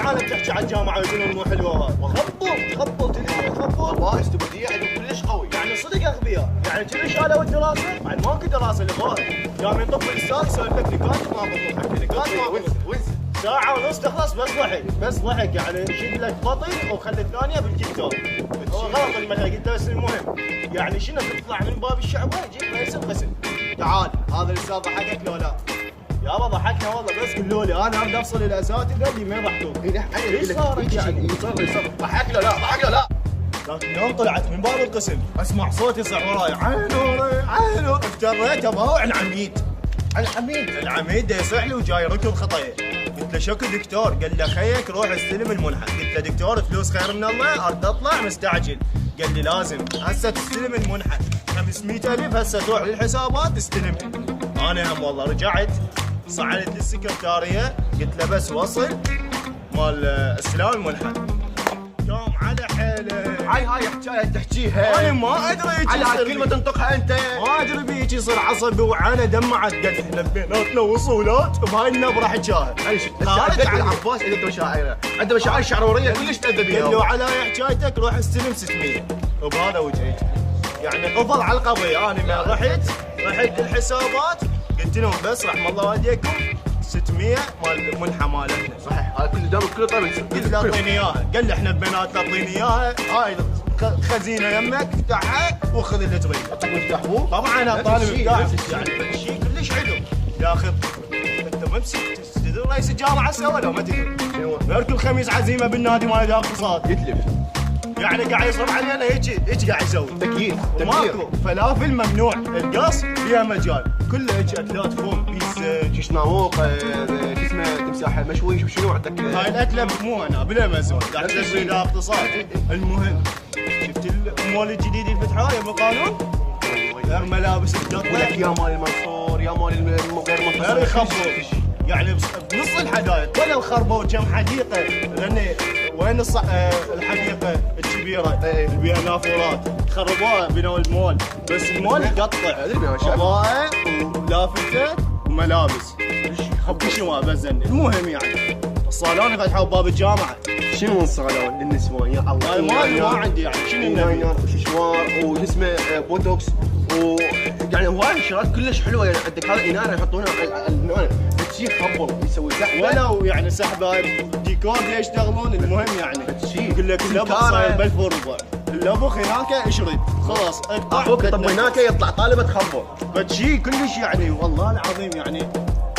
العالم تحكي على الجامعه ويقولون مو حلوه. خبوا تدري خبوا والله استبديه عندهم كلش قوي. يعني صدق اغبياء، يعني تدري شالوا الدراسه؟ بعد ماكو دراسه لغات. جامعه طب الاستاذ يسولف لك نقاط ما بطل، حتى نقاط ما بطل. ساعة ونص تخلص بس ضحك يعني شد لك بطل وخلي الثانية بالكتاب. هو غلط المنهج انت بس المهم. يعني شنو تطلع من باب الشعبة جيب رئيس القسم. تعال هذا الاستاذ ضحكك لو لا؟ يابا ضحكنا والله بس قولوا لي انا اريد افصل الاساتذه اللي ما يضحكون. ايش صارت يعني؟ صار ضحك له لا. لكن يوم طلعت من باب القسم اسمع صوت يصيح وراي عينوري افتريت ابوع العميد. العميد يصيح لي وجاي ركض خطيه. قلت له شكو دكتور؟ قال لي خيك روح استلم المنحه. قلت له دكتور فلوس خير من الله ارد اطلع مستعجل. قال لي لازم هسه تستلم المنحه 500,000 هسه تروح للحسابات تستلم. انا هم والله رجعت صعدت للسكرتاريه قلت له بس وصل مال استلام المنحه. قام على حيله. هاي حكايه تحكيها انا ما ادري ايش على كلمه تنطقها انت. ما ادري بيك يصير عصبي وعينه دمعت. قال احنا بيناتنا وصولات بهاي النبره حكاها. عندك العباس عنده مشاعر، عنده مشاعر شعروريه كلش تأذى بيها. قال له على حكايتك روح استلم 600 وبهذا وجهي. يعني قفل على القضيه. انا ما رحت الحسابات قلت لهم بس رحم الله والديكم 600 مال المنحه مالتنا. صحيح هذا كله دام كله طيب. قلت له اعطيني اياها. قال لي احنا بيناتنا اعطيني اياها. هاي خزينه يمك افتحها وخذ اللي تريد. تفتح مو؟ طبعا انا طالب ابداع يعني شيء كلش حلو. ياخذ انت ما تدري رئيس الجامعه سوى لو ما تدري؟ كل خميس عزيمه بالنادي مال الاقتصاد يتلف. يعني قاعد يصرف علينا هيك قاعد يسوي. تكييف ماكو فلافل ممنوع، القص فيها مجال، كلها هيك اكلات فوم بيس شيش ناموق شو اسمه تمساح مشوي شنو عندك؟ هاي الاكله مو انا بالامازون قاعد تسوي لها اقتصاد. المهم شفت المول الجديد اللي فتحوه يا ابو قانون؟ غير ملابس تقطع يا مال المنصور يا مال غير منصور غير يخبوا يعني بنص الحدائق ولا الخربوا كم حديقه لان وين الحديقه الكبيره اللي بيها نافورات خربوها بنوا المول بس المول يقطع اضاءه ولافتات وملابس خب شيء ما بزن. المهم يعني الصالون فتحوا باب الجامعه. شنو الصالون للنسوان يا الله؟ ما عندي يعني شنو ناينر وششوار وجسمه بوتوكس يعني هواي شغلات كلش حلوه. يعني عندك هذا اناره يحطونها على شيء خبر يسوي سحبه ولو يعني سحبه ديكور ليش يشتغلون. المهم يعني يقول لك اللبخ صاير ب1000 وربع. اللبخ هناك اشرد خلاص اقطع. طب هناك يطلع طالبه تخبر فشي كلش يعني والله العظيم يعني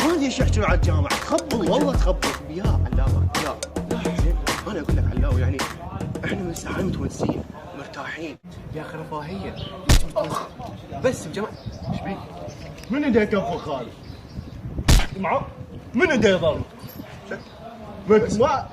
ما ادري ايش يحكوا على الجامعه. تخبل والله تخبل يا علاوه. لا زين انا اقول لك علاوه يعني احنا من الساعه متونسين مرتاحين يا اخي رفاهيه بس بجماعه ايش بيك؟ من ايده يكفر خالد معه من ايده يضل ما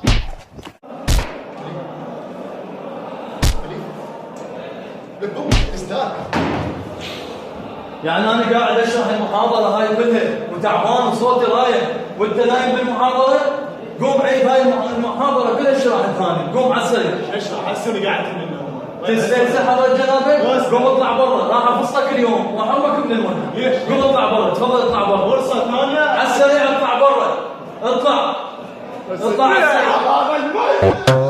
يعني انا قاعد اشرح المحاضره هاي كلها وتعبان وصوتي رايح وانت نايم بالمحاضره. قوم عيد هاي المحاضره كلها اشرح ثاني. قوم على السريع اشرح هسه قاعد من النوم. تستنزح حضرة جنابك. قوم اطلع برا راح افصلك اليوم واحرمك من المنهج. ليش؟ قوم اطلع برا تفضل اطلع برا فرصه ثانيه على السريع اطلع برا اطلع على السريع.